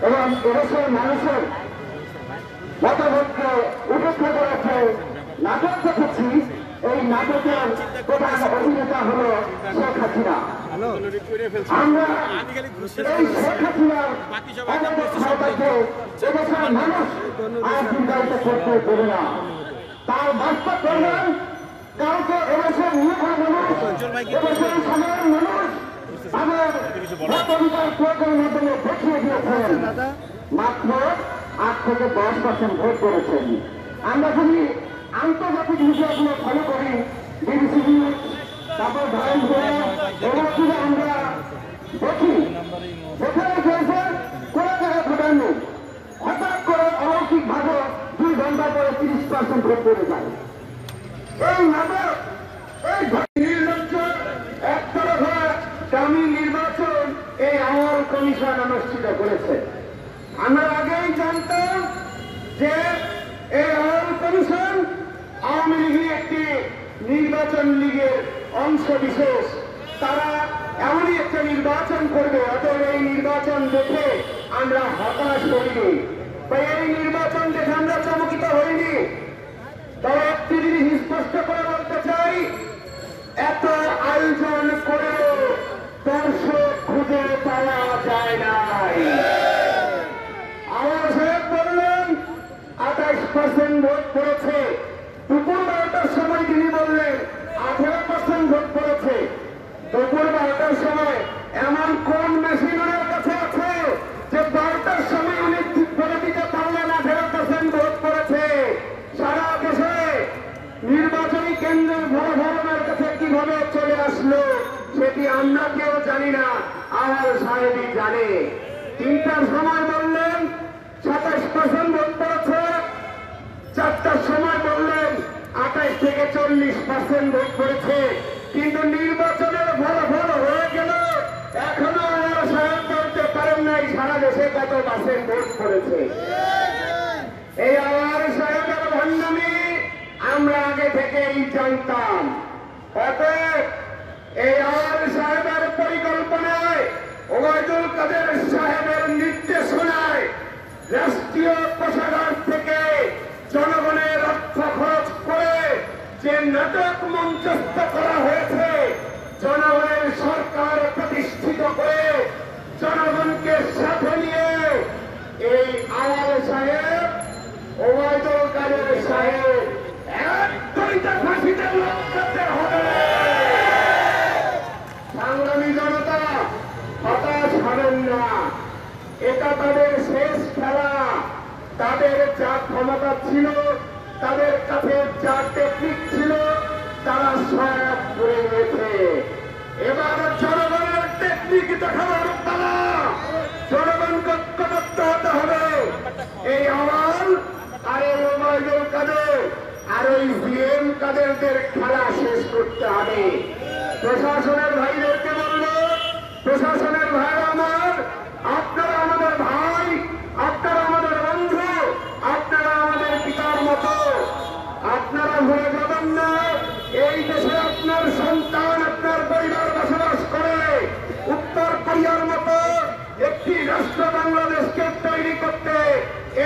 এবং এদেশের মানুষের মতামতকে উপেক্ষা করেছে নাটক দেখেছি। এই নাটকের প্রধান অভিনেতা হল শেখ হাসিনা। আমরা এই শেখ হাসিনার ক্ষমতাকে এদেশের মানুষ আর চিন্তায়িত করতে দেবে না। তার বাস্তব প্রমাণ কাউকে এদেশের নির্ভর মানুষ, এদেশের সাধারণ মানুষ আমার ভোটাধিকার প্রয়োগের মাধ্যমে দেখিয়ে দিয়েছেন। মাত্র 8 থেকে 10% ভোট করেছেন। আমরা যদি আন্তর্জাতিক মিডিয়াগুলো ফলো করি, বিবিসি নিউজ, তারপর ভারত এবার যদি আমরা দেখি যেখানে চলছে কোনো জায়গায় ভোটার নেই, হঠাৎ করে অলৌকিক ভাবে 2 ঘন্টা পরে 30% ভোট করে যায়। এই নাটক, এই নির্বাচন একতরফা দামি নির্বাচন এই আওয়ামী কমিশন অনুষ্ঠিত করেছে। আমরা আগেই জানতাম যে এই আওয়ামী কমিশন আওয়ামী লীগের একটি নির্বাচন লীগের অংশ বিশেষ। তারা এমনই একটা নির্বাচন করবে, অতএব এই নির্বাচন দেখে আমরা হতাশ হইনি বা এই নির্বাচন দেখে আমরা চমকিত হইনি। তবে একটি জিনিস স্পষ্ট করে বলতে চাই, এত আয়োজন করেও দর্শক খুঁজে পাওয়া যায় নাই। আমার সাহেব বললেন 28% ভোট পড়েছে। দুপুর 12টার সময় তিনি বললেন 18% ভোট পড়েছে। দুপুর 12টার সময় এমন কোন মেশিন ওনার কাছে আছে যে 12টার সময় উনি বলে দিতে পারলেন 18% ভোট পড়েছে? সারা দেশে নির্বাচনী কেন্দ্রের ভোটারের কাছে কিভাবে চলে আসলো সেটি আমরা কেউ জানি না, আমার সাহেবই জানে। 3টার সময় বললেন 27% ভোট পড়েছে, 4টার সময় বললেন 28 থেকে 40% ভোট পড়েছে। কিন্তু নির্বাচনের ফলাফল হয়ে গেল, এখনো আমার সাহেব বলতে পারেন নাই সারা দেশে কত % ভোট পড়েছে। এই আমার সাহেবের ভণ্ডামি আমরা আগে থেকেই জানতাম। অতএব এই আমার সাহেবের পরিকল্পনায়, ওবায়দুল কাদের সাহেবের নির্দেশনায় রাষ্ট্রীয় কোষাগার থেকে জনগণের অর্থ খরচ করে যে নাটক মঞ্চস্থ করা হয়েছে, জনগণের সরকার প্রতিষ্ঠিত করে জনগণকে সাথে নিয়ে এই আওয়াল সাহেব, ওবায়দুল কাদের সাহেব একদমটা ফাঁসিতে লটকাতে হবে। সংগ্রামী জনতা, হতাশ হবেন না, এটা তাদের শেষ খেলা। তাদের যা ক্ষমতা ছিল, তাদের কাছে যা টেকনিক ছিল, তারা সব করে নিয়েছে। এবার জনগণের টেকনিক দেখানোর পালা, জনগণকে ঐক্যবদ্ধ হতে হবে। এই আওয়াল আর এই ওবায়দুল কাদের আর ওই জিএম কাদেরদের খেলা শেষ করতে হবে। প্রশাসনের ভাইদেরকে বলল, প্রশাসনের ভাইরা আমার, আপনারা আমাদের ভাই, আপনারা আমাদের বন্ধু, আপনারা আমাদের পিতার মতো। আপনারা ভুলে যাবেন না এই দেশে আপনার সন্তান, আপনার পরিবার বসবাস করে। উত্তর কোরিয়ার মতো একটি রাষ্ট্র বাংলাদেশকে তৈরি করতে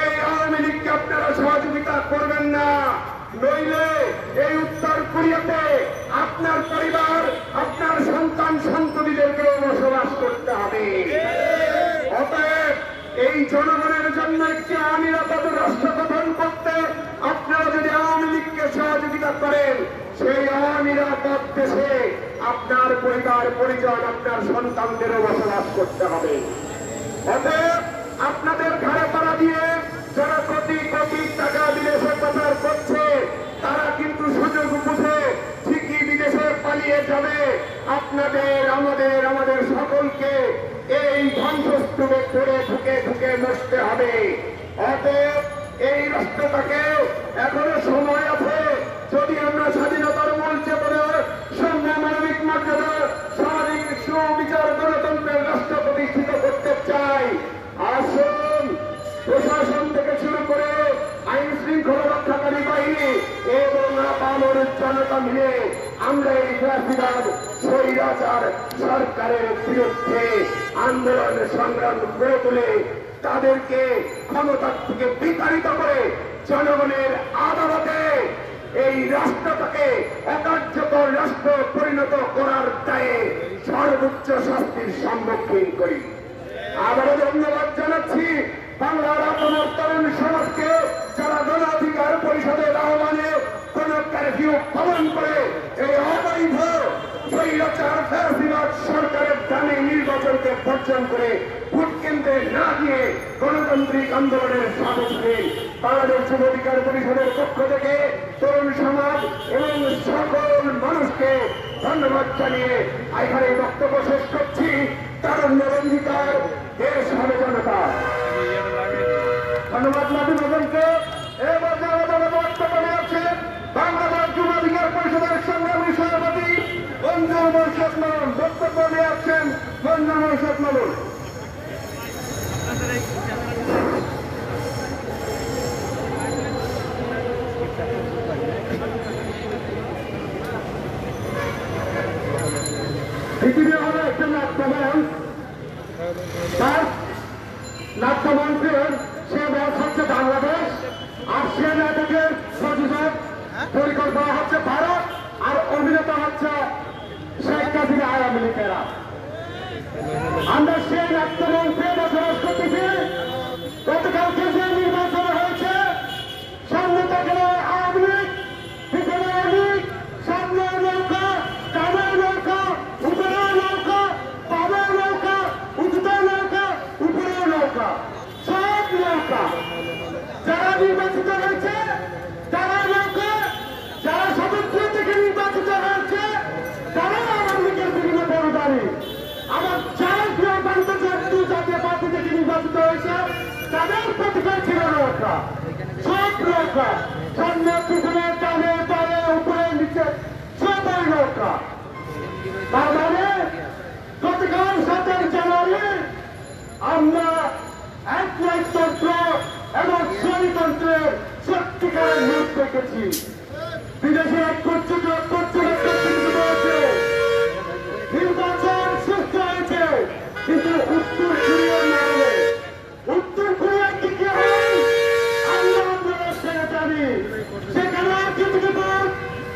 এই আওয়ামী লীগকে আপনারা সহযোগিতা করবেন না। নইলে এই উত্তর কোরিয়াতে আপনার পরিবার, আপনার সন্তান সন্ততিদেরকে বসবাস করতে হবে। অতএব এই জনগণের জন্য একটি অনিরাপদ রাষ্ট্র গঠন করতে আপনারা যদি আওয়ামী লীগকে সহযোগিতা করেন, সেই অনিরাপদ দেশে আপনার পরিবার পরিজন, আপনার সন্তানদেরও বসবাস করতে হবে। অতএব আপনাদের ঘরে পাড়া দিয়ে যারা কোটি কোটি টাকা বিদেশে পাচার করছে, তারা কিন্তু সুযোগ বুঝে ঠিকই বিদেশে পালিয়ে যাবে। আপনাদের, আমাদের সকলকে এই ধ্বংসস্তূপে করে ঢুকে ঢুকে মরতে হবে। অতএব এই রাষ্ট্রটাকে এখনো সময় আছে। যদি আমরা স্বাধীনতার মূল চেতনা, সাম্য, মানবিক মর্যাদা, সামাজিক সুবিচার, গণতন্ত্রের রাষ্ট্র প্রতিষ্ঠিত করতে চাই, আসুন প্রশাসন থেকে শুরু করে আইন শৃঙ্খলা রক্ষাকারী বাহিনী এবং আপামর জনতা মিলে আমরা এই ফ্যাসিবাদ স্বৈরাচার সরকারের বিরুদ্ধে আন্দোলন সংগ্রাম গড়ে তুলে তাদেরকে ক্ষমতা থেকে বিতাড়িত করে জনগণের আদালতে এই রাষ্ট্রটাকে অকার্যকর রাষ্ট্র পরিণত করার দায়ে সর্বোচ্চ শাস্তির সম্মুখীন করি। আবারও ধন্যবাদ জানাচ্ছি বাংলার আপনার তরুণ সমাজকে, যারা গণ অধিকার পরিষদের আহ্বানে কোন কারফিউ পালন করে এই অবৈধ স্বৈরাচার ফ্যাসিবাদ সরকারের দানে নির্বাচনকে বর্জন করে ভোট কেন্দ্রে না গিয়ে গণতান্ত্রিক আন্দোলনের সাহস নেই। বাংলাদেশ যুব অধিকার পরিষদের পক্ষ থেকে তরুণ সমাজ এবং সকল মানুষকে ধন্যবাদ জানিয়ে এখানে বক্তব্য শেষ করছি। তারুণ্যের অঙ্গীকার, দেশ হবে জনতা। ধন্যবাদ মাধ্যমকে। এবার যারা বক্তব্য নিয়েছেন বাংলাদেশ যুব অধিকার পরিষদের সংগ্রামী সভাপতি মঞ্জুর মোর্শেদ মামুন বক্তব্য নিয়ে আসছেন। মঞ্জুর মোর্শেদ মামুন। পৃথিবী হলো একটা নাট্যমঞ্চ, তার নাট্যমঞ্চের সে মঞ্চ হচ্ছে বাংলাদেশ, আর সে নাটকের প্রযোজক পরিকল্পনা হচ্ছে ভারত, আর অভিনেতা হচ্ছে শেখ হাসিনা আওয়ামী লীগেরা। আমরা সেই নাট্যমঞ্চে বসবাস করতেছি। গতকালকে যে নির্বাচন হয়েছে, সামনে থেকে আওয়ামী লীগ, পিছনে আওয়ামী লীগ, সামনে নৌকা, কানের নৌকা, উপরে নৌকা, পাবের নৌকা, উঁচুতে নৌকা, উপরে নৌকা, সব নৌকা। যারা নির্বাচিত হয়েছে তারা নৌকা, যারা স্বতন্ত্র থেকে নির্বাচিত হয়েছে তারা আওয়ামী লীগের বিভিন্ন পরিবারী। আমার যারা গৃহপালিত জাতীয় পার্টি থেকে নির্বাচিত হয়েছে তাদের প্রতিকার ছিল নৌকা, সব নৌকা, সামনে পিছনে ডানে পারে উপরে নিচে সবাই নৌকা। তার মানে গতকাল 7 জানুয়ারি আমরা একনায়কতন্ত্র এবং শ্রেণীতন্ত্রের সত্যিকারের রূপ দেখেছি। বিদেশে এক করছে নির্বাচন সুস্থ হয়েছে, কিন্তু উত্তর কোরিয়ার নামে উত্তর কোরিয়ার দিকে আমরা সেটা জানি। সেখানে যেদিকে ভোট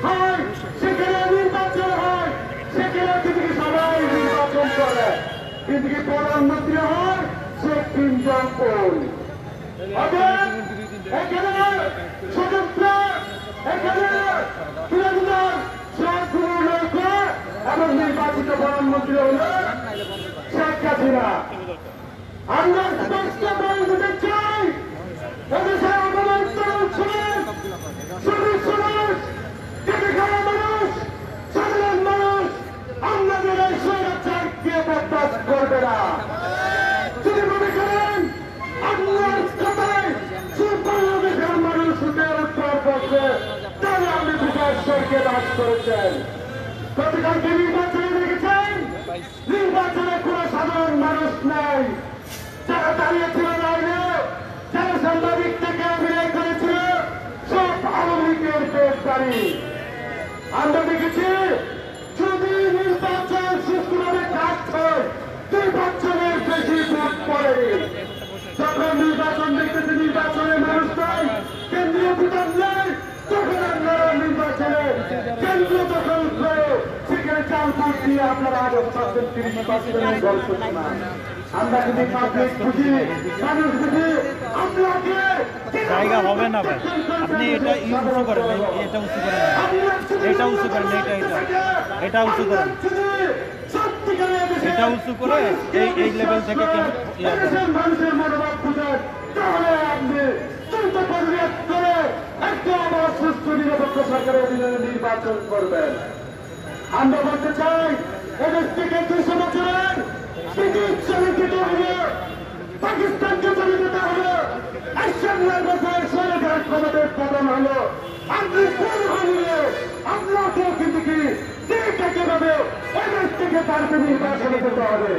হয়, সেখানে নির্বাচন হয়, সেখানে যেদিকে সবাই নির্বাচন করে, যেদিকে প্রধানমন্ত্রী হয় সে কিম জং উন। এখানে স্বতন্ত্র, এখানে এবং নির্বাচিত প্রধানমন্ত্রী হল শেখ হাসিনা। আমরা স্পষ্ট বলে দিতে চাই, এদেশের আন্দোলন সমাজ, মানুষ, সাধারণ মানুষ আমাদের এই স্বৈরাচারকে বরদাস্ত করবে না। যদি মনে করেন আপনার কথায় বাংলাদেশের মানুষ উত্তর করছে, তাহলে আপনি বিকাশকে বাস করেছেন। গতকালকে নির্বাচনে দেখেছেন, নির্বাচনে কোন সাধারণ মানুষ নাই। যারা দাঁড়িয়েছিল লাইনে, যারা সাংবাদিক থেকে অভিনয় করেছিল, সব আওয়ামী লীগের পেশকারী। আমরা দেখেছি যদি নির্বাচন সুষ্ঠুভাবে কাজ হয়, 2 বছরের বেশি ভোট পড়ে। যখন নির্বাচন দেখতেছে নির্বাচনের মানুষ নাই, কেন্দ্রীয় ভোটার নাই, তখন আপনারা নির্বাচনে কেন্দ্র দখল করে সেখানে চাল ভোট দিয়ে আপনারা আগে 30% গল্প শোনা। আমরা যদি পাবলিক বুঝি, মানুষ বুঝি, আপনাকে জায়গা হবে না ভাই। আপনি এটা উঁচু করেন, এটা উঁচু করেন, এটা উঁচু করেন, এটা উঁচু করেন, এটা উঁচু করে এই লেভেল থেকে মানুষের মনোভাব বুঝেন, তাহলে আপনি দ্রুত পরিবেশ করে একটা আবার সুস্থ নিরপেক্ষ সরকারের অধীনে নির্বাচন করবেন। আমরা বলতে চাই, এদেশ থেকে 200 বছরের ব্রিটিশ চলিত হলো, পাকিস্তানকে চলে যেতে হলো, 109 বছরের স্বৈরাচার ক্ষমতার পতন হলো। আপনি কোন হলে আপনাকেও কিন্তু কি যেভাবে এদেশ থেকে পাল্টে নির্বাচনে যেতে হবে।